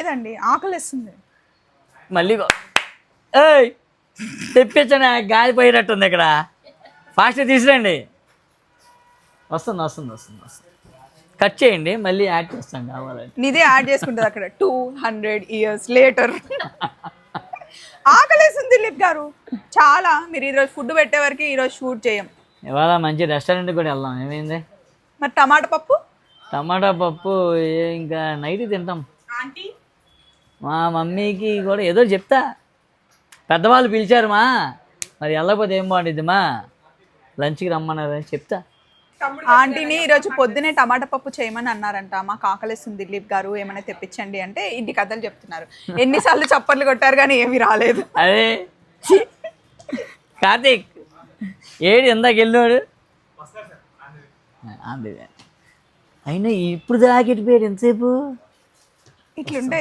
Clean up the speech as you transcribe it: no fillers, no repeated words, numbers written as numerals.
లేదండి, ఆకలిస్తుంది. మళ్ళీ ఏయ్ తెప్పించండి, గాలి పోయినట్టుంది ఇక్కడ. ఫాస్ట్గా తీసురండి. వస్తుంది. కట్ చేయండి, మళ్ళీ యాడ్ చేస్తాం కావాలంటే. నిదే యాడ్ చేసుకుంటుంది అక్కడ 200 years లేటర్. ఆకలేస్తుంది దిలీప్ గారు చాలా. మీరు ఈరోజు ఫుడ్ పెట్టే వరకు ఈరోజు షూట్ చేయం. ఇవాళ మంచి రెస్టారెంట్కి కూడా వెళ్దాం. ఏమైంది? మరి టమాటా పప్పు ఇంకా నైట్ తింటాం. మా మమ్మీకి కూడా ఏదో చెప్తా, పెద్దవాళ్ళు పిలిచారు మా, మరి వెళ్ళకపోతే ఏం బాగుంటుంది మా, లంచ్కి రమ్మన్నారు అని చెప్తా. ఆంటీని ఈరోజు పొద్దునే టమాటా పప్పు చేయమని అన్నారంట. మాకు ఆకలిస్తుంది దిలీప్ గారు, ఏమైనా తెప్పించండి అంటే ఇన్ని కథలు చెప్తున్నారు. ఎన్నిసార్లు చప్పట్లు కొట్టారు కానీ ఏమీ రాలేదు. అదే కార్తీక్ ఏడు ఎందాక వెళ్ళాడు అయినా ఇప్పుడు దాకెట్టిపోయాడు ఎంతసేపు. ఇట్లుంటే